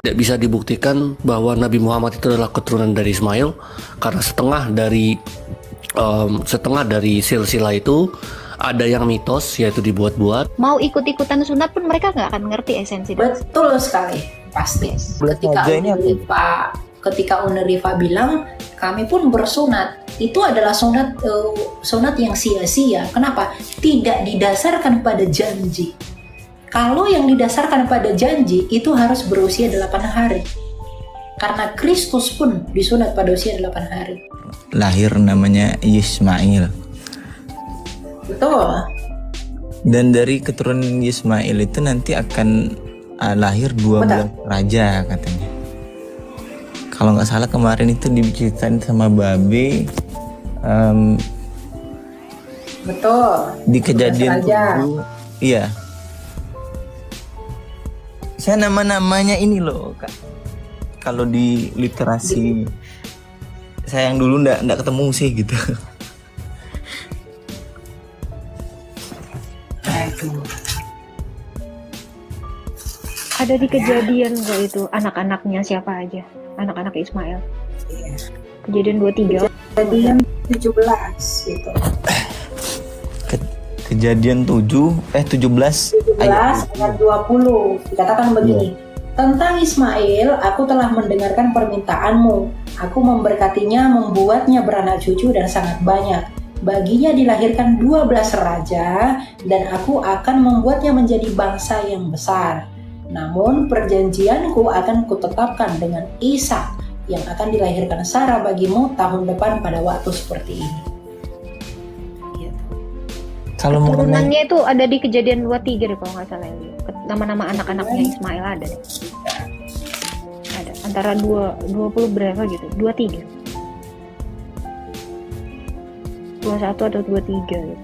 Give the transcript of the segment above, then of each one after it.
Tidak bisa dibuktikan bahwa Nabi Muhammad itu adalah keturunan dari Ismail karena setengah dari silsilah itu ada yang mitos, yaitu dibuat-buat. Mau ikut-ikutan sunat pun mereka nggak akan ngerti esensi. Betul sekali, pasti. Ketika Unerifa bilang kami pun bersunat, itu adalah sunat yang sia-sia. Kenapa? Tidak didasarkan pada janji. Kalau yang didasarkan pada janji itu harus berusia 8 hari. Karena Kristus pun disunat pada usia 8 hari. Lahir namanya Ismail. Betul. Dan dari keturunan Ismail itu nanti akan lahir 12 raja katanya. Kalau nggak salah kemarin itu diceritain sama Babe. Betul. Di kejadian 7. Iya. Saya nama-namanya ini loh Kak. Kalau di literasi saya yang dulu nggak ketemu sih gitu. Ada di kejadian nggak itu anak-anaknya siapa aja? Anak-anak Ismail. Kejadian 23. Kejadian 17 gitu. Kejadian 17 ayat 20 dikatakan begini. Tentang Ismail, aku telah mendengarkan permintaanmu. Aku memberkatinya, membuatnya beranak cucu dan sangat banyak. Baginya dilahirkan 12 raja, dan aku akan membuatnya menjadi bangsa yang besar. Namun perjanjianku akan kutetapkan dengan Ishak yang akan dilahirkan Sarah bagimu tahun depan pada waktu seperti ini. Kalau turunannya itu ada di kejadian 23 deh kalau nggak salah ya. Nama-nama anak-anaknya Ismail ada deh. Ada antara 20 berapa gitu, 23. 21 atau 23 gitu.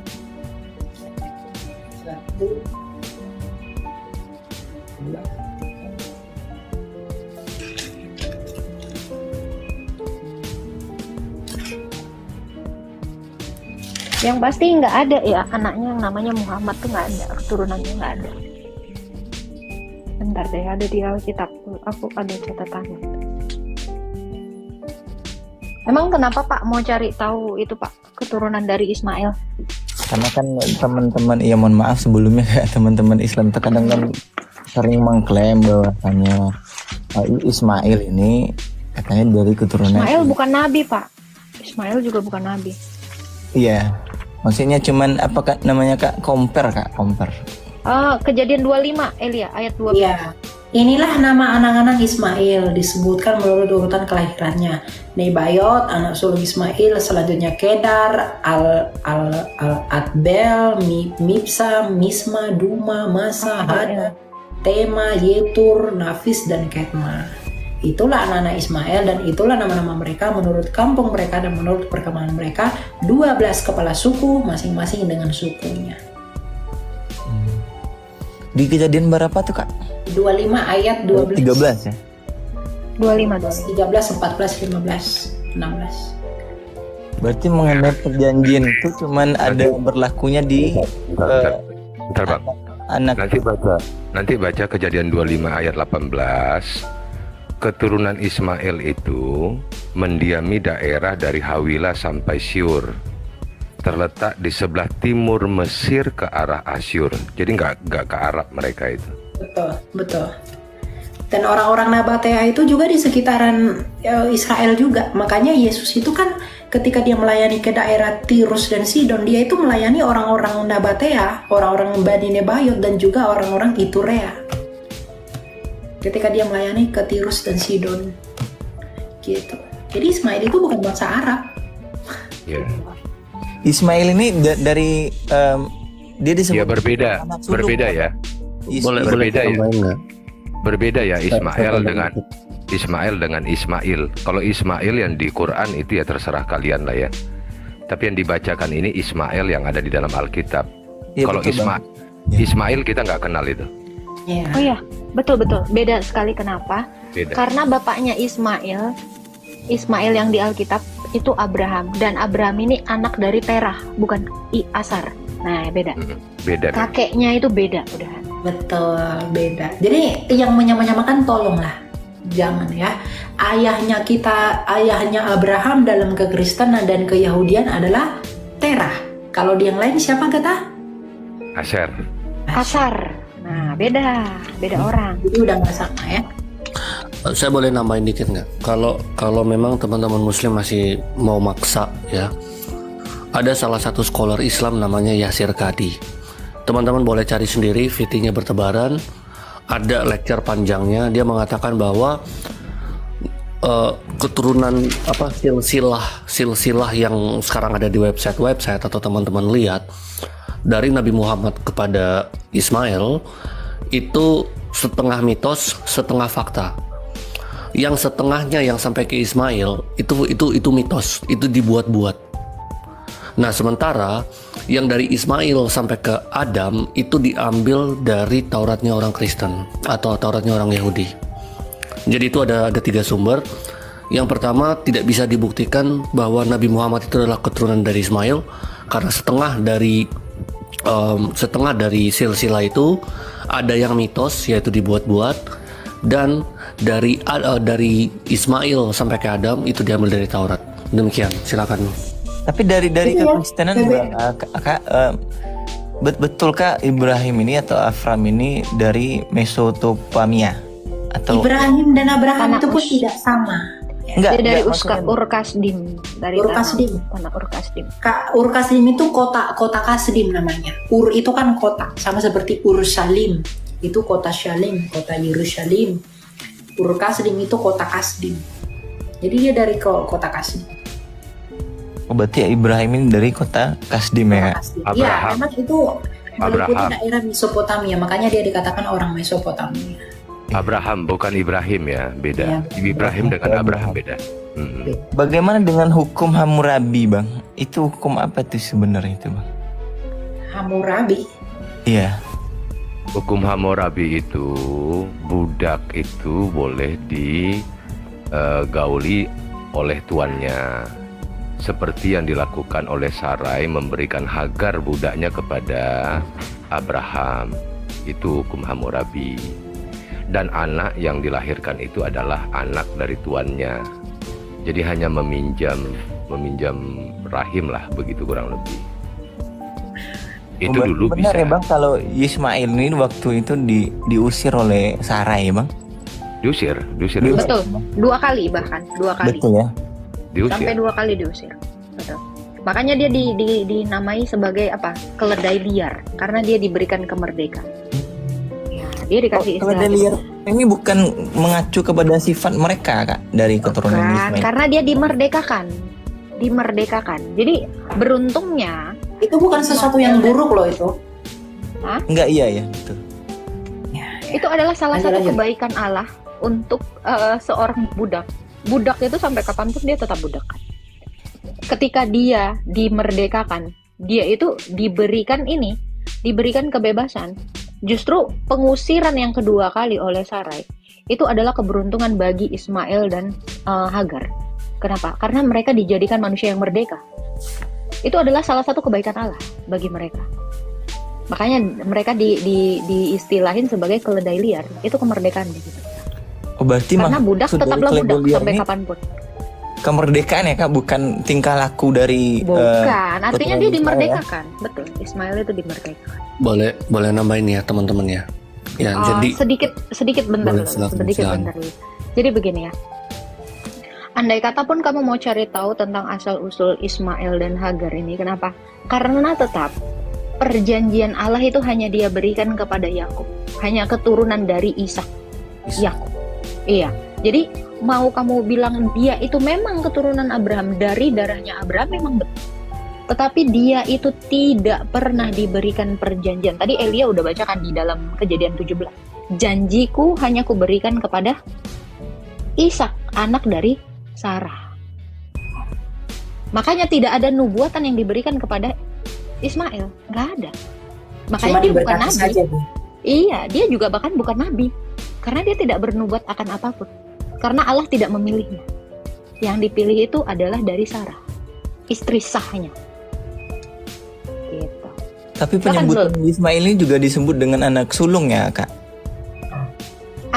Yang pasti nggak ada ya anaknya yang namanya Muhammad tuh nggak ada, keturunannya nggak ada. Bentar deh, ada di Alkitab, aku ada catatannya. Emang kenapa Pak mau cari tahu itu Pak, keturunan dari Ismail? Karena kan teman-teman, ya mohon maaf sebelumnya kayak teman-teman Islam terkadang kan sering mengklaim bahwasanya Ismail ini katanya dari keturunan. Ismail bukan nabi Pak, Ismail juga bukan nabi. Iya, maksudnya cuman apa Kak namanya Kak, compare. Kejadian 25 Elia ayat 12. Iya. Inilah nama anak-anak Ismail disebutkan menurut urutan kelahirannya. Nebayot anak sulung Ismail, selanjutnya Kedar, Al-Adbel, Mipsa, Misma, Duma, Masa, Hada, Tema, Yetur, Nafis, dan Ketma. Itulah anak-anak Ismail dan itulah nama-nama mereka menurut kampung mereka dan menurut perkembangan mereka, 12 kepala suku masing-masing dengan sukunya. Di kejadian berapa tuh Kak? 25 ayat 12. 13 ya? 25. 13, 14, 15, 16. Berarti mengenai perjanjian itu cuman ada berlakunya di Bentar Bang. anak. Nanti baca kejadian 25 ayat 18. Keturunan Ismail itu mendiami daerah dari Hawilah sampai Syur, terletak di sebelah timur Mesir ke arah Asyur. Jadi nggak ke Arab mereka itu. Betul. Dan orang-orang Nabatea itu juga di sekitaran Israel juga. Makanya Yesus itu kan ketika dia melayani ke daerah Tirus dan Sidon, dia itu melayani orang-orang Nabatea, orang-orang Bani Nebayot dan juga orang-orang Iturea. Ketika dia melayani ke Tirus dan Sidon, gitu. Jadi Ismail itu bukan bangsa Arab. Yeah. Ismail ini dari dia disebut. Ya berbeda ya. Berbeda ya. Berbeda ya Ismail dengan Ismail. Kalau Ismail yang di Quran itu ya terserah kalian lah ya. Tapi yang dibacakan ini Ismail yang ada di dalam Alkitab. Ya, kalau Ismail kita nggak kenal itu. Yeah. Oh ya, betul. Beda sekali kenapa? Beda. Karena bapaknya Ismail yang di Alkitab itu Abraham, dan Abraham ini anak dari Terah, bukan Asar. Nah, beda. Beda. Kakeknya itu beda udah. Betul, beda. Jadi yang menyamakan tolonglah. Jangan ya. Ayahnya Abraham dalam kekristenan dan keyahudian adalah Terah. Kalau di yang lain siapa kata? Asher. Kasar. Nah, beda orang. Jadi udah nggak sama ya. Saya boleh nambahin dikit nggak? Kalau memang teman-teman Muslim masih mau maksa ya, ada salah satu scholar Islam namanya Yasir Qadhi. Teman-teman boleh cari sendiri, VT-nya bertebaran. Ada lecture panjangnya. Dia mengatakan bahwa keturunan silsilah yang sekarang ada di website atau teman-teman lihat dari Nabi Muhammad kepada Ismail itu setengah mitos, setengah fakta. Yang setengahnya yang sampai ke Ismail itu mitos, itu dibuat-buat. Nah, sementara yang dari Ismail sampai ke Adam itu diambil dari Tauratnya orang Kristen atau Tauratnya orang Yahudi. Jadi itu ada 3 sumber. Yang pertama, tidak bisa dibuktikan bahwa Nabi Muhammad itu adalah keturunan dari Ismail karena setengah dari silsilah itu ada yang mitos, yaitu dibuat-buat, dan dari Ismail sampai ke Adam itu diambil dari Taurat. Demikian, silakan. Tapi dari kekristenan betulkah Ibrahim ini atau Avram ini dari Mesopotamia? Atau Ibrahim dan Abraham itu pun tidak sama. Dia dari maksudnya- Ur-Kasdim, dari Ur-Kasdim. tanah Ur-Kasdim. Ur-Kasdim itu kota Kasdim namanya. Ur itu kan kota, sama seperti Ursalim. Itu kota Syalim, kota Yerusalem. Ur-Kasdim itu kota Kasdim. Jadi dia dari kota Kasdim. berarti Ibrahim ini dari kota Kasdim ya? Iya, Abraham. memang itu meliputi Abraham. daerah Mesopotamia, makanya dia dikatakan orang Mesopotamia. Abraham bukan Ibrahim ya, beda. Iya. Ibrahim dengan Abraham beda. Bagaimana dengan hukum Hammurabi, Bang? Itu hukum apa tuh sebenarnya itu, Bang? Hammurabi. Iya. Hukum Hammurabi itu budak itu boleh digauli oleh tuannya, seperti yang dilakukan oleh Sarai memberikan Hagar budaknya kepada Abraham. Itu hukum Hammurabi. Dan anak yang dilahirkan itu adalah anak dari tuannya. Jadi hanya meminjam rahim lah, begitu kurang lebih. Itu Berarti dulu benar bisa. ya, Bang, kalau Ismail ini waktu itu diusir oleh Sarai, Bang? Diusir. Betul. 2 kali bahkan, 2 kali. Betul ya. Sampai 2 kali diusir. Betul. Makanya dia dinamai sebagai apa? Keledai liar karena dia diberikan kemerdekaan. Ya, dia dikasih Keledai liar ini bukan mengacu kepada sifat mereka, Kak, dari keturunan Bukan, Ismail. karena dia dimerdekakan. Jadi beruntungnya Itu bukan sesuatu yang buruk loh itu. Enggak, iya ya, betul. itu adalah salah satu Lanjut. kebaikan Allah untuk seorang budak. Budak itu sampai kapanpun dia tetap budak kan. Ketika dia dimerdekakan, dia itu diberikan kebebasan. Justru pengusiran yang kedua kali oleh Sarai itu adalah keberuntungan bagi Ismail dan Hagar. Kenapa? Karena mereka dijadikan manusia yang merdeka. Itu adalah salah satu kebaikan Allah bagi mereka. Makanya mereka diistilahin sebagai keledai liar. Itu kemerdekaan gitu. Oh, berarti Karena budak maksud tetaplah dari budak keledai liar sampai ini kapanpun. kemerdekaan ya, Kak, bukan tingkah laku dari Bukan, artinya dia keturunan Ismail ya? dimerdekakan. Betul, Ismail itu dimerdekakan. Boleh nambahin ya teman-teman ya. Ya, jadi sedikit bentar Boleh, dulu, silakan, sedikit silakan. bentar dulu. Jadi begini ya. Andai kata pun kamu mau cari tahu tentang asal-usul Ismail dan Hagar ini, kenapa? Karena tetap perjanjian Allah itu hanya dia berikan kepada Yakub, hanya keturunan dari Ishak, Yakub. Iya. Jadi mau kamu bilang dia itu memang keturunan Abraham, dari darahnya Abraham, memang betul. Tetapi dia itu tidak pernah diberikan perjanjian. Tadi Elia udah bacakan di dalam Kejadian 17. Janjiku hanya kuberikan kepada Ishak, anak dari Sarah. Makanya tidak ada nubuatan yang diberikan kepada Ismail, nggak ada. Makanya Cuma dia bukan diberkati nabi. saja, Bu. Iya, dia juga bahkan bukan nabi. Karena dia tidak bernubuat akan apapun. Karena Allah tidak memilihnya. Yang dipilih itu adalah dari Sarah, istri sahnya. Gitu. Tapi penyebutan Ismail ini juga disebut dengan anak sulung ya, Kak?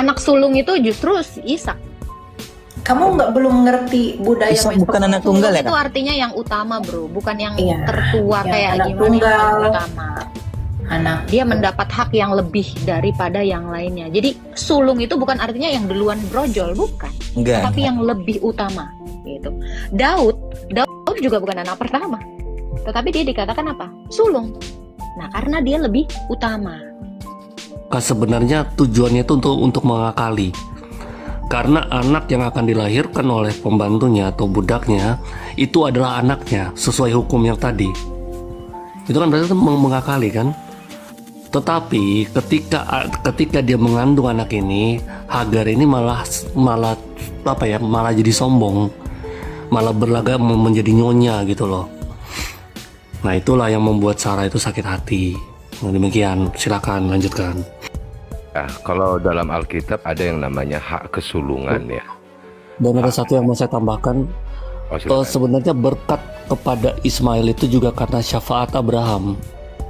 Anak sulung itu justru Ishak. Kamu belum ngerti budaya Ishak bukan anak Sulung tunggal ya, itu Kak? artinya yang utama, bro, bukan yang Iya, tertua yang kayak anak gimana tunggal. yang utama. anak. Dia mendapat hak yang lebih daripada yang lainnya. Jadi sulung itu bukan artinya yang duluan brojol, bukan. Enggak. Tapi yang lebih utama gitu. Daud juga bukan anak pertama. Tetapi dia dikatakan apa? Sulung. Nah, karena dia lebih utama. Sebenarnya tujuannya itu untuk mengakali. Karena anak yang akan dilahirkan oleh pembantunya atau budaknya itu adalah anaknya sesuai hukum yang tadi. Itu kan berarti mengakali kan? Tetapi ketika dia mengandung anak ini, Hagar ini malah apa ya? Malah jadi sombong. Malah berlagak menjadi nyonya gitu loh. Nah, itulah yang membuat Sarah itu sakit hati. Nah, demikian, silakan lanjutkan. Ya, kalau dalam Alkitab ada yang namanya hak kesulungan ya. Dan ada satu yang mau saya tambahkan. Oh, silakan. Sebenarnya berkat kepada Ismail itu juga karena syafaat Abraham.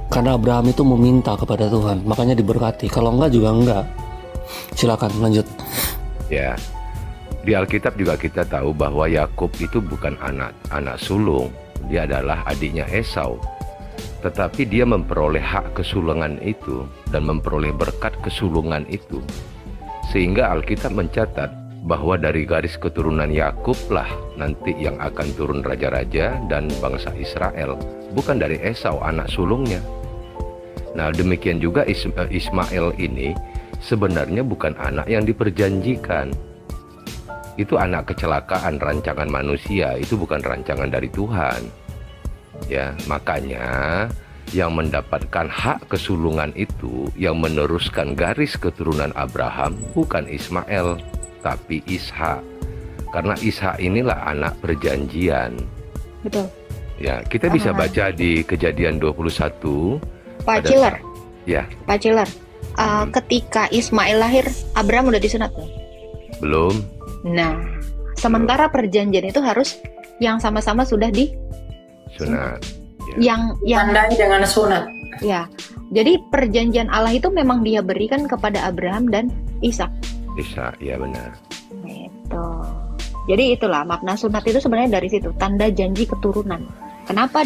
Karena Abraham itu meminta kepada Tuhan, makanya diberkati. Kalau enggak juga enggak. Silakan lanjut. Ya, di Alkitab juga kita tahu bahwa Yakub itu bukan anak sulung, dia adalah adiknya Esau. Tetapi dia memperoleh hak kesulungan itu dan memperoleh berkat kesulungan itu. Sehingga Alkitab mencatat bahwa dari garis keturunan Yakub lah nanti yang akan turun raja-raja dan bangsa Israel, bukan dari Esau anak sulungnya. Nah, demikian juga Ismail ini sebenarnya bukan anak yang diperjanjikan. Itu anak kecelakaan, rancangan manusia, itu bukan rancangan dari Tuhan. Ya, makanya yang mendapatkan hak kesulungan itu, yang meneruskan garis keturunan Abraham bukan Ismail, tapi Ishak. Karena Ishak inilah anak perjanjian. Betul. Ya, kita bisa baca di Kejadian 21. Pak Ciler. Ya. Pak Ciler. Ketika Ismail lahir, Abraham udah disunat belum? Belum. Nah, sementara perjanjian itu harus yang sama-sama sudah Sunat. yang Tandai dengan sunat. ya. Jadi perjanjian Allah itu memang dia berikan kepada Abraham dan Ishak. Ishak, ya benar. Gitu. Jadi itulah makna sunat itu sebenarnya dari situ, tanda janji keturunan. Kenapa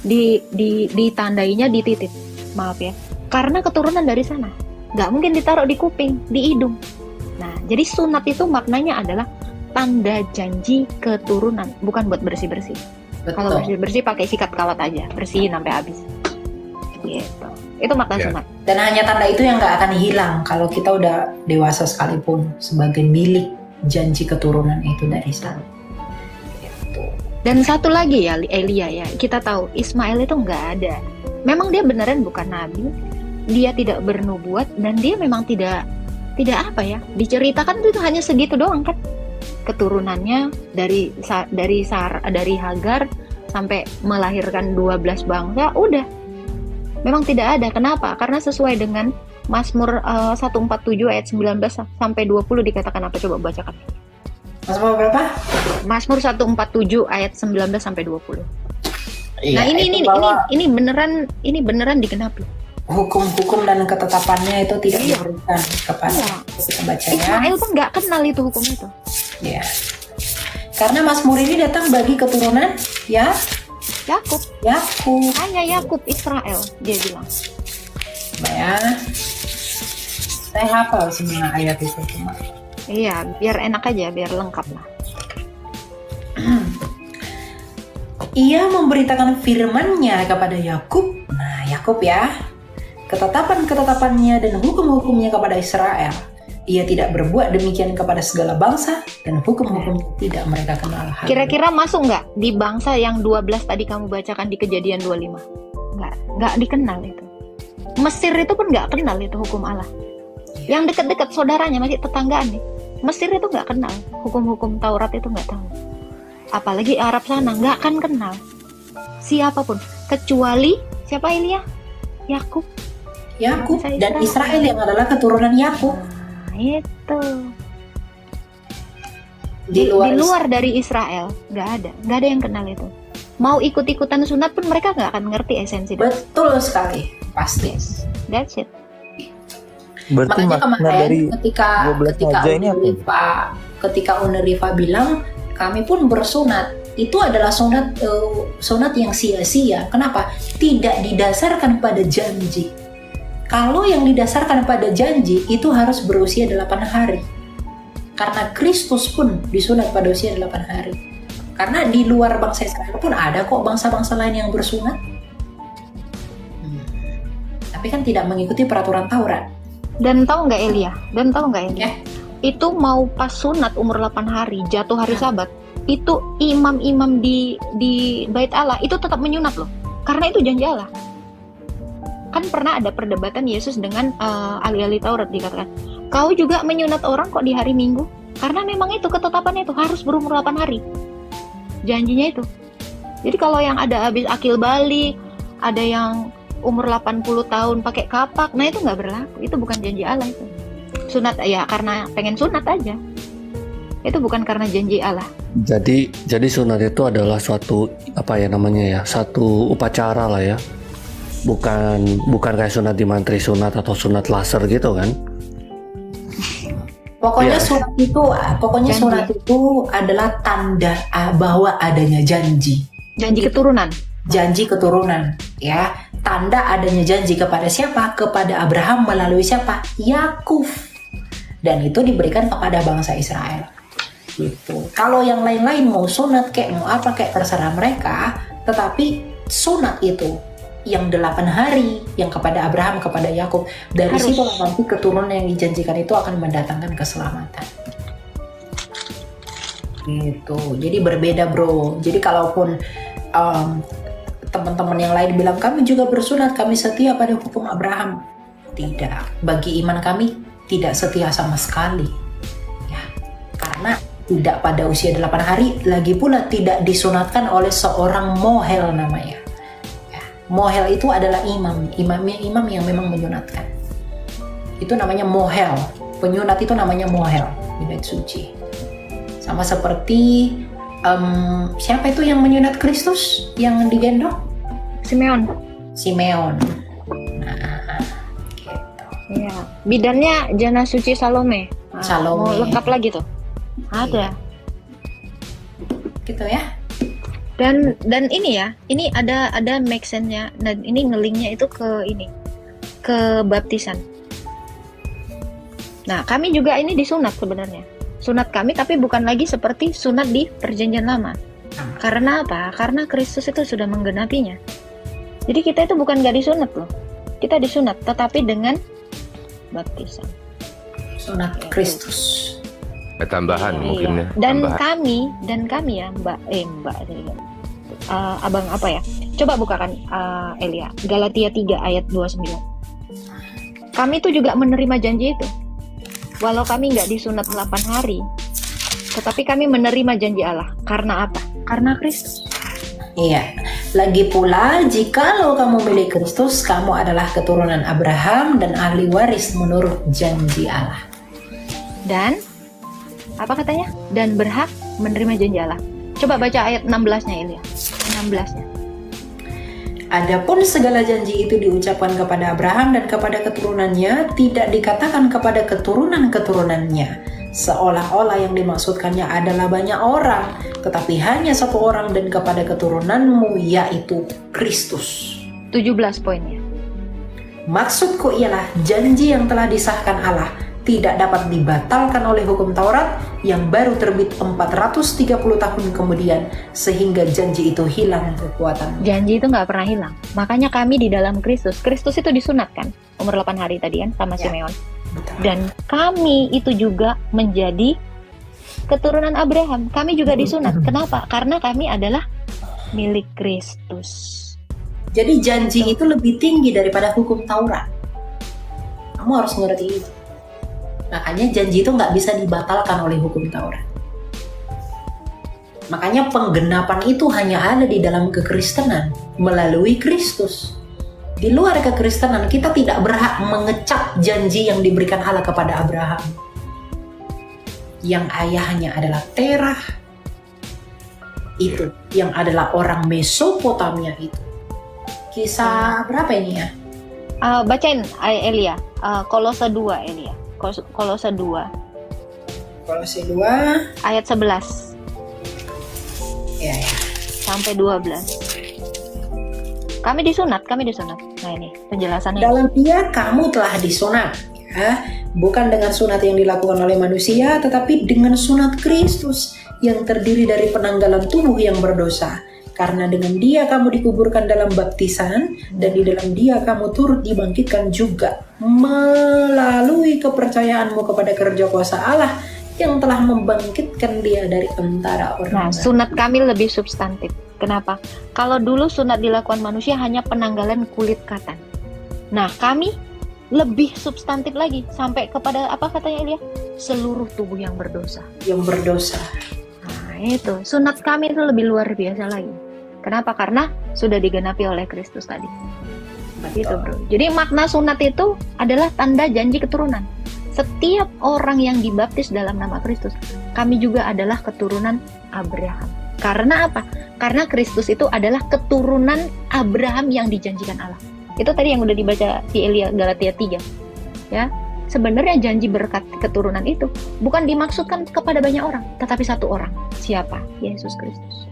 ditandainya di titik? Maaf ya. Karena keturunan dari sana. Nggak mungkin ditaruh di kuping, di hidung. Nah, jadi sunat itu maknanya adalah tanda janji keturunan, bukan buat bersih-bersih. Kalau bersih-bersih pakai sikat kawat aja, bersihin sampai habis. Gitu. Itu makna sunat. Dan hanya tanda itu yang nggak akan hilang kalau kita udah dewasa sekalipun sebagai milik janji keturunan itu dari sana. Gitu. Dan satu lagi ya, Elia ya, kita tahu Ismail itu nggak ada. Memang dia beneran bukan nabi, dia tidak bernubuat, dan dia memang tidak apa ya, diceritakan itu hanya segitu doang kan. Keturunannya dari Hagar sampai melahirkan 12 bangsa, udah. Memang tidak ada. Kenapa? Karena sesuai dengan Mazmur 147 ayat 19 sampai 20 dikatakan apa? Coba bacakan. Mazmur berapa? Mazmur 147 ayat 19 sampai 20. Iya, nah, ini beneran digenapi. Hukum-hukum dan ketetapannya itu tidak diberikan kepada kita bacanya. Ismail pun nggak kenal itu hukum itu. Ya. Karena Mazmur ini datang bagi keturunan Yakub. Hanya Yakub Israel, dia bilang. Ya. Saya hafal semua ayat itu cuma. Iya, biar enak aja, biar lengkap lah. Ia memberitakan firman-Nya kepada Yakub. Nah, Yakub ya. Ketetapan-ketetapannya dan hukum-hukumnya kepada Israel. Ia tidak berbuat demikian kepada segala bangsa dan hukum-hukumnya tidak mereka kenal. Kira-kira masuk nggak di bangsa yang 12 tadi kamu bacakan di Kejadian 25? Nggak dikenal itu. Mesir itu pun nggak kenal itu hukum Allah. Yang dekat-dekat saudaranya masih tetanggaan nih. Mesir itu nggak kenal hukum-hukum Taurat, itu nggak tahu. Apalagi Arab sana nggak akan kenal siapapun kecuali siapa, Elia? Yakub Dan Israel yang adalah keturunan Yakub. Nah, itu Di luar dari Israel nggak ada yang kenal itu. Mau ikut-ikutan sunat pun mereka nggak akan ngerti esensi. Betul sekali, pasti. That's it. Berarti Makanya makna kemarin dari ketika 12 raja ini apa? Pak ketika Uni Rifa bilang kami pun bersunat, itu adalah sunat yang sia-sia. Kenapa? Tidak didasarkan pada janji. Kalau yang didasarkan pada janji itu harus berusia 8 hari. Karena Kristus pun disunat pada usia 8 hari. Karena di luar bangsa Israel pun ada kok bangsa-bangsa lain yang bersunat. Tapi kan tidak mengikuti peraturan Taurat. Dan tahu nggak Elia? Ya. Itu mau pas sunat umur 8 hari, jatuh hari Sabat, itu imam-imam di Bait Allah itu tetap menyunat loh. Karena itu janji Allah. Kan pernah ada perdebatan Yesus dengan ahli-ahli Taurat, dikatakan, kau juga menyunat orang kok di hari Minggu? Karena memang itu ketetapannya itu harus berumur 8 hari. Janjinya itu. Jadi kalau yang ada habis akil balik, ada yang umur 80 tahun pakai kapak, nah itu nggak berlaku. Itu bukan janji Allah itu. Sunat ya karena pengen sunat aja. Itu bukan karena janji Allah. Jadi sunat itu adalah suatu satu upacara lah ya. Bukan kayak sunat di mantri sunat atau sunat laser gitu kan. Pokoknya Iya. sunat itu adalah tanda bahwa adanya janji. Janji keturunan. Janji keturunan, ya. Tanda adanya janji kepada siapa? Kepada Abraham melalui siapa? Yakub. Dan itu diberikan kepada bangsa Israel. Gitu. Kalau yang lain-lain mau sunat kayak mau apa kayak terserah mereka, tetapi sunat itu yang 8 hari yang kepada Abraham, kepada Yakub, dari Harus. situ nanti keturunan yang dijanjikan itu akan mendatangkan keselamatan. Gitu. Jadi berbeda bro. Jadi kalaupun teman-teman yang lain bilang kami juga bersunat, kami setia pada hukum Abraham, tidak. Bagi iman kami tidak setia sama sekali. Ya, karena tidak pada usia 8 hari, lagi pula tidak disunatkan oleh seorang mohel namanya. Mohel itu adalah imam yang memang menyunatkan. Itu namanya mohel. Penyunat itu namanya mohel di bait suci. Sama seperti siapa itu yang menyunat Kristus yang digendong? Simeon. Nah, gitu. Iya. Bidannya Jana Suci Salome. Nah, Salome. Mau lengkap lagi tuh. Ada. Gitu ya. Dan ini ya, ini ada make sense-nya, dan ini ngelinknya itu ke baptisan. Nah, kami juga ini disunat sebenarnya. Sunat kami tapi bukan lagi seperti sunat di Perjanjian Lama. Karena apa? Karena Kristus itu sudah menggenapinya. Jadi kita itu bukan gak disunat loh. Kita disunat, tetapi dengan baptisan. Sunat Kristus. Tambahan Iya. mungkin ya. Dan tambahan. kami ya, abang apa ya? Coba bukakan Elia, Galatia 3 ayat 29. Kami itu juga menerima janji itu. Walau kami nggak disunat 8 hari, tetapi kami menerima janji Allah. Karena apa? Karena Kristus. Iya. Lagi pula, jikalau kamu milik Kristus, kamu adalah keturunan Abraham dan ahli waris menurut janji Allah. Dan apa katanya? Dan berhak menerima janji Allah. Coba baca ayat 16-nya Elia. 16-nya. Adapun segala janji itu diucapkan kepada Abraham dan kepada keturunannya, tidak dikatakan kepada keturunan-keturunannya, seolah-olah yang dimaksudkannya adalah banyak orang, tetapi hanya satu orang dan kepada keturunanmu, yaitu Kristus. 17 poinnya. Maksudku ialah janji yang telah disahkan Allah tidak dapat dibatalkan oleh hukum Taurat yang baru terbit 430 tahun kemudian, sehingga janji itu hilang kekuatan. Janji itu nggak pernah hilang. Makanya kami di dalam Kristus. Kristus itu disunatkan umur 8 hari tadi kan sama Ya. Simeon. Betul. Dan kami itu juga menjadi keturunan Abraham. Kami juga disunat. Kenapa? Karena kami adalah milik Kristus. Jadi janji itu lebih tinggi daripada hukum Taurat. Kamu harus ngerti itu. Makanya janji itu nggak bisa dibatalkan oleh hukum Taurat. Makanya penggenapan itu hanya ada di dalam kekristenan melalui Kristus. Di luar kekristenan kita tidak berhak mengecap janji yang diberikan Allah kepada Abraham. Yang ayahnya adalah Terah. Itu yang adalah orang Mesopotamia itu. Kisah berapa ini ya? Bacain Elia. Kolose 2 Elia. Kolose 2. Kolose 2 ayat 11 ya. sampai 12. Kami disunat. Nah ini penjelasannya. Dalam Dia kamu telah disunat, ya, bukan dengan sunat yang dilakukan oleh manusia, tetapi dengan sunat Kristus yang terdiri dari penanggalan tubuh yang berdosa. Karena dengan Dia kamu dikuburkan dalam baptisan, dan di dalam Dia kamu turut dibangkitkan juga melalui kepercayaanmu kepada kerja kuasa Allah yang telah membangkitkan Dia dari antara Nah, orang mati. sunat kami lebih substantif. Kenapa? Kalau dulu sunat dilakukan manusia hanya penanggalan kulit katan. Nah, kami lebih substantif lagi sampai kepada apa katanya Elia? Seluruh tubuh yang berdosa. Yang berdosa. Nah, itu sunat kami itu lebih luar biasa lagi. Kenapa? Karena sudah digenapi oleh Kristus tadi. Gitu, bro. Jadi makna sunat itu adalah tanda janji keturunan. Setiap orang yang dibaptis dalam nama Kristus, kami juga adalah keturunan Abraham. Karena apa? Karena Kristus itu adalah keturunan Abraham yang dijanjikan Allah. Itu tadi yang udah dibaca di Elia Galatia 3. Ya. Sebenarnya janji berkat keturunan itu bukan dimaksudkan kepada banyak orang, tetapi satu orang. Siapa? Yesus Kristus.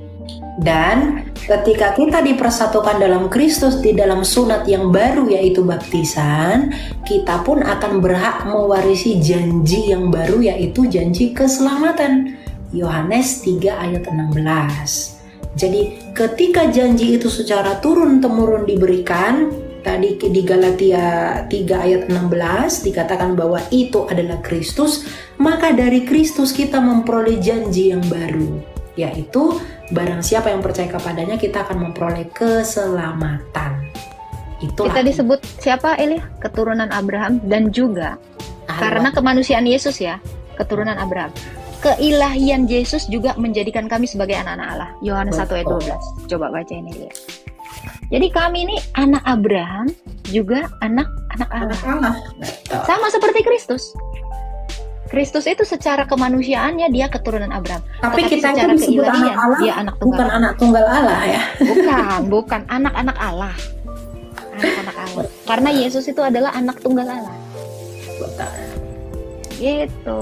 Dan ketika kita dipersatukan dalam Kristus di dalam sunat yang baru yaitu baptisan, kita pun akan berhak mewarisi janji yang baru yaitu janji keselamatan. Yohanes 3 ayat 16. Jadi ketika janji itu secara turun-temurun diberikan, tadi di Galatia 3 ayat 16 dikatakan bahwa itu adalah Kristus, maka dari Kristus kita memperoleh janji yang baru, yaitu barang siapa yang percaya kepadanya kita akan memperoleh keselamatan. Itulah. Kita disebut siapa Elia? Keturunan Abraham dan juga karena kemanusiaan Yesus ya, keturunan Abraham. Keilahian Yesus juga menjadikan kami sebagai anak-anak Allah. Yohanes 1 ayat 12. Coba baca ini lihat. Jadi kami ini anak Abraham juga anak-anak Allah. Sama seperti Kristus. Kristus itu secara kemanusiaannya dia keturunan Abraham. Tapi kita secara itu disebut anak Allah, dia anak tunggal. bukan anak tunggal Allah ya. Bukan anak-anak Allah. Anak-anak Allah. Karena Yesus itu adalah anak tunggal Allah. Gitu.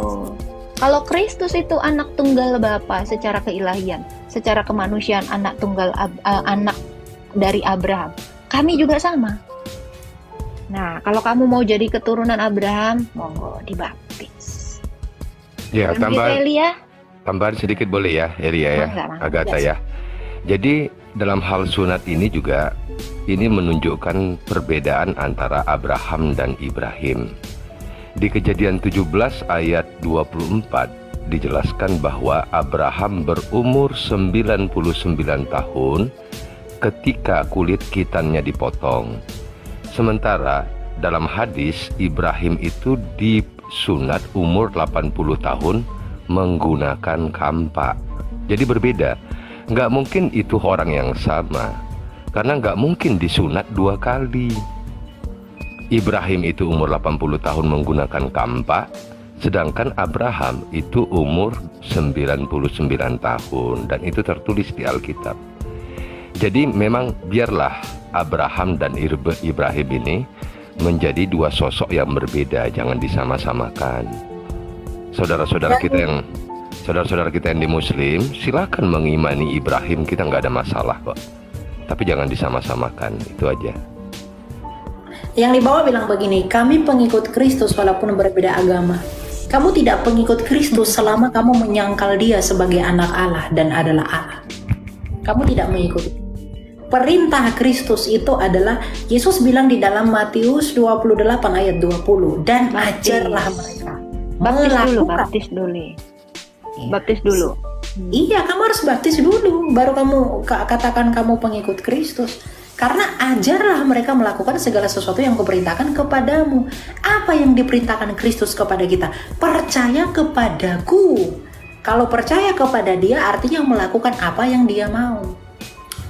Kalau Kristus itu anak tunggal Bapa secara keilahian, secara kemanusiaan anak tunggal anak dari Abraham, kami juga sama. Nah, kalau kamu mau jadi keturunan Abraham, monggo dibaptis. Ya, Elia? Tambahan sedikit boleh ya, Elia ya, Agatha ya. Jadi dalam hal sunat ini juga ini menunjukkan perbedaan antara Abraham dan Ibrahim. Di Kejadian 17 ayat 24 dijelaskan bahwa Abraham berumur 99 tahun ketika kulit khitannya dipotong. Sementara dalam hadis Ibrahim itu disunat umur 80 tahun menggunakan kampak. Jadi berbeda. Nggak mungkin itu orang yang sama. Karena nggak mungkin disunat 2 kali. Ibrahim itu umur 80 tahun menggunakan kampak, sedangkan Abraham itu umur 99 tahun, dan itu tertulis di Alkitab. Jadi memang biarlah Abraham dan Ibrahim ini menjadi 2 sosok yang berbeda, jangan disama-samakan. Saudara-saudara kita yang di Muslim, silakan mengimani Ibrahim, kita nggak ada masalah kok. Tapi jangan disama-samakan, itu aja. Yang di bawah bilang begini, kami pengikut Kristus walaupun berbeda agama. Kamu tidak pengikut Kristus selama kamu menyangkal dia sebagai anak Allah dan adalah Allah. Kamu tidak mengikuti. Perintah Kristus itu adalah, Yesus bilang di dalam Matius 28 ayat 20, dan ajarlah mereka. Baptis dulu. Iya, kamu harus baptis dulu, baru kamu katakan kamu pengikut Kristus. Karena ajarlah mereka melakukan segala sesuatu yang kuperintahkan kepadamu. Apa yang diperintahkan Kristus kepada kita? Percaya kepadaku. Kalau percaya kepada dia artinya melakukan apa yang dia mau.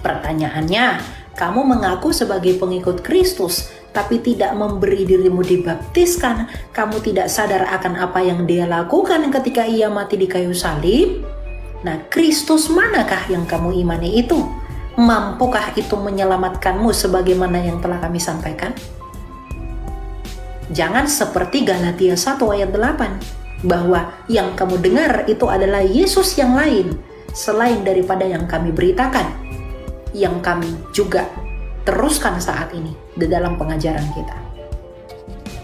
Pertanyaannya, kamu mengaku sebagai pengikut Kristus, tapi tidak memberi dirimu dibaptiskan. Kamu tidak sadar akan apa yang dia lakukan ketika ia mati di kayu salib. Nah, Kristus manakah yang kamu imani itu? Mampukah itu menyelamatkanmu sebagaimana yang telah kami sampaikan? Jangan seperti Galatia 1 ayat 8. bahwa yang kamu dengar itu adalah Yesus yang lain selain daripada yang kami beritakan, yang kami juga teruskan saat ini di dalam pengajaran kita.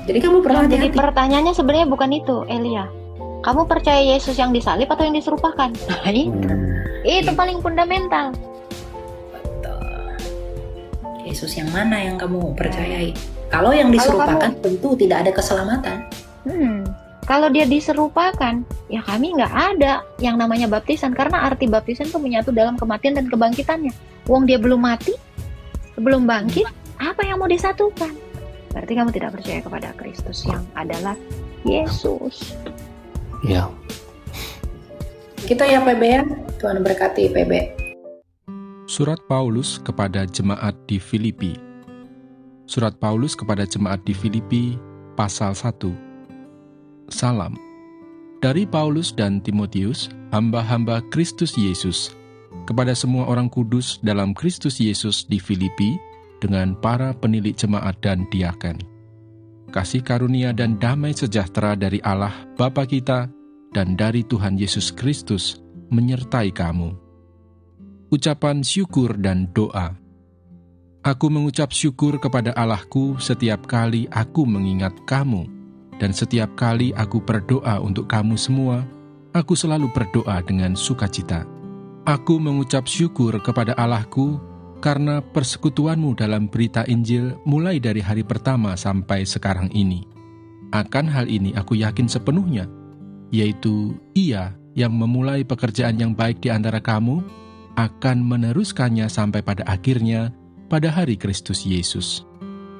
Jadi kamu perlu Jadi hati-hati. pertanyaannya sebenarnya bukan itu, Elia. Kamu percaya Yesus yang disalib atau yang diserupakan? Nah, itu paling fundamental. Yesus yang mana yang kamu percayai? Kalau yang diserupakan tentu tidak ada keselamatan. Kalau dia diserupakan, ya kami nggak ada yang namanya baptisan, karena arti baptisan itu menyatu dalam kematian dan kebangkitannya. Wong dia belum mati, belum bangkit, apa yang mau disatukan? Berarti kamu tidak percaya kepada Kristus yang adalah Yesus. Ya. Gitu ya PB ya. Tuhan berkati PB. Surat Paulus kepada jemaat di Filipi. Surat Paulus kepada jemaat di Filipi, pasal 1. Salam. Dari Paulus dan Timotius, hamba-hamba Kristus Yesus, kepada semua orang kudus dalam Kristus Yesus di Filipi, dengan para penilik jemaat dan diaken. Kasih karunia dan damai sejahtera dari Allah Bapa kita dan dari Tuhan Yesus Kristus menyertai kamu. Ucapan syukur dan doa. Aku mengucap syukur kepada Allahku setiap kali aku mengingat kamu, dan setiap kali aku berdoa untuk kamu semua, aku selalu berdoa dengan sukacita. Aku mengucap syukur kepada Allahku karena persekutuanmu dalam berita Injil mulai dari hari pertama sampai sekarang ini. Akan hal ini aku yakin sepenuhnya, yaitu Ia yang memulai pekerjaan yang baik di antara kamu akan meneruskannya sampai pada akhirnya pada hari Kristus Yesus.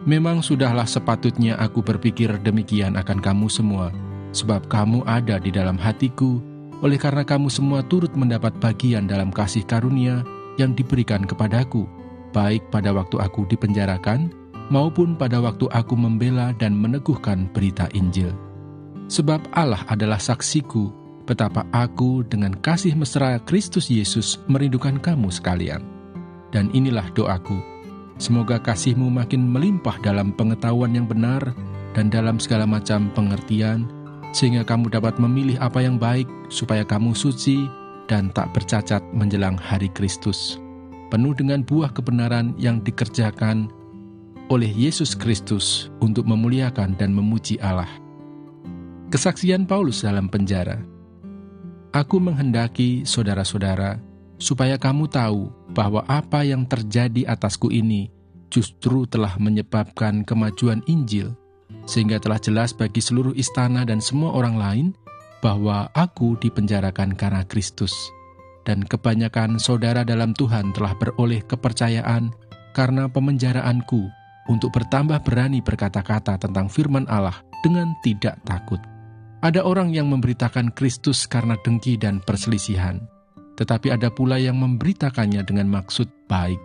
Memang sudahlah sepatutnya aku berpikir demikian akan kamu semua, sebab kamu ada di dalam hatiku, oleh karena kamu semua turut mendapat bagian dalam kasih karunia yang diberikan kepadaku, baik pada waktu aku dipenjarakan, maupun pada waktu aku membela dan meneguhkan berita Injil. Sebab Allah adalah saksiku, betapa aku dengan kasih mesra Kristus Yesus merindukan kamu sekalian. Dan inilah doaku, semoga kasihmu makin melimpah dalam pengetahuan yang benar dan dalam segala macam pengertian, sehingga kamu dapat memilih apa yang baik, supaya kamu suci dan tak bercacat menjelang hari Kristus, penuh dengan buah kebenaran yang dikerjakan oleh Yesus Kristus untuk memuliakan dan memuji Allah. Kesaksian Paulus dalam penjara. Aku menghendaki saudara-saudara, supaya kamu tahu bahwa apa yang terjadi atasku ini justru telah menyebabkan kemajuan Injil, sehingga telah jelas bagi seluruh istana dan semua orang lain bahwa aku dipenjarakan karena Kristus. Dan kebanyakan saudara dalam Tuhan telah beroleh kepercayaan karena pemenjaraanku untuk bertambah berani berkata-kata tentang firman Allah dengan tidak takut. Ada orang yang memberitakan Kristus karena dengki dan perselisihan, tetapi ada pula yang memberitakannya dengan maksud baik.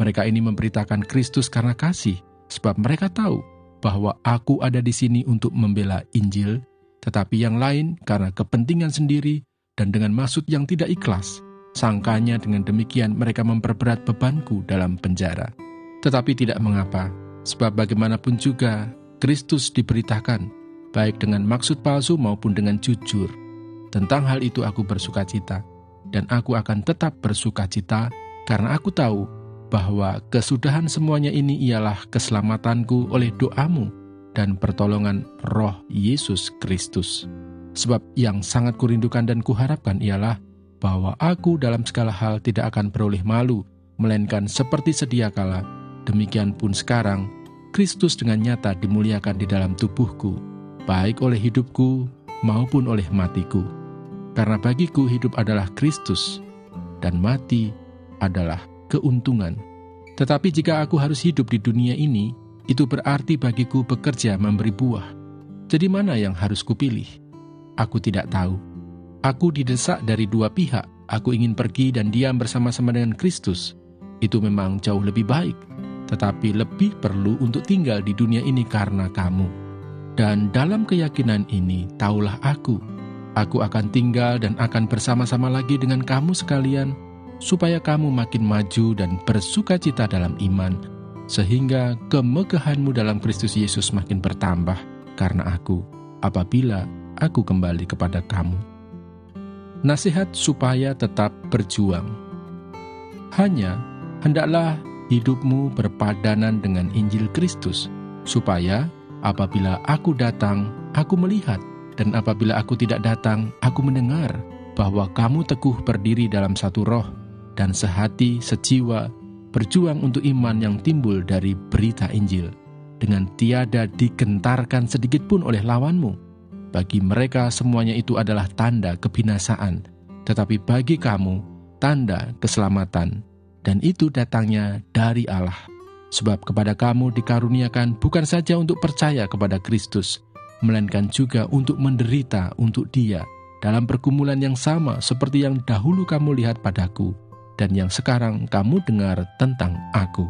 Mereka ini memberitakan Kristus karena kasih, sebab mereka tahu bahwa aku ada di sini untuk membela Injil, tetapi yang lain karena kepentingan sendiri dan dengan maksud yang tidak ikhlas. Sangkanya dengan demikian mereka memperberat bebanku dalam penjara. Tetapi tidak mengapa, sebab bagaimanapun juga Kristus diberitakan, baik dengan maksud palsu maupun dengan jujur. Tentang hal itu aku bersukacita, dan aku akan tetap bersukacita, karena aku tahu bahwa kesudahan semuanya ini ialah keselamatanku oleh doamu dan pertolongan Roh Yesus Kristus. Sebab yang sangat kurindukan dan kuharapkan ialah bahwa aku dalam segala hal tidak akan beroleh malu, melainkan seperti sedia kala, demikian pun sekarang, Kristus dengan nyata dimuliakan di dalam tubuhku, baik oleh hidupku maupun oleh matiku. Karena bagiku hidup adalah Kristus, dan mati adalah keuntungan. Tetapi jika aku harus hidup di dunia ini, itu berarti bagiku bekerja memberi buah. Jadi mana yang harus kupilih? Aku tidak tahu. Aku didesak dari dua pihak. Aku ingin pergi dan diam bersama-sama dengan Kristus. Itu memang jauh lebih baik. Tetapi lebih perlu untuk tinggal di dunia ini karena kamu. Dan dalam keyakinan ini, taulah aku akan tinggal dan akan bersama-sama lagi dengan kamu sekalian, supaya kamu makin maju dan bersukacita dalam iman, sehingga kemegahanmu dalam Kristus Yesus makin bertambah karena aku. apabila aku kembali kepada kamu. Nasihat supaya tetap berjuang. Hanya hendaklah hidupmu berpadanan dengan Injil Kristus, supaya apabila aku datang, aku melihat, dan apabila aku tidak datang, aku mendengar bahwa kamu teguh berdiri dalam satu roh dan sehati, sejiwa, berjuang untuk iman yang timbul dari berita Injil, dengan tiada digentarkan sedikit pun oleh lawanmu. Bagi mereka semuanya itu adalah tanda kebinasaan, tetapi bagi kamu tanda keselamatan, dan itu datangnya dari Allah. Sebab kepada kamu dikaruniakan bukan saja untuk percaya kepada Kristus, melainkan juga untuk menderita untuk Dia, dalam pergumulan yang sama seperti yang dahulu kamu lihat padaku, dan yang sekarang kamu dengar tentang aku.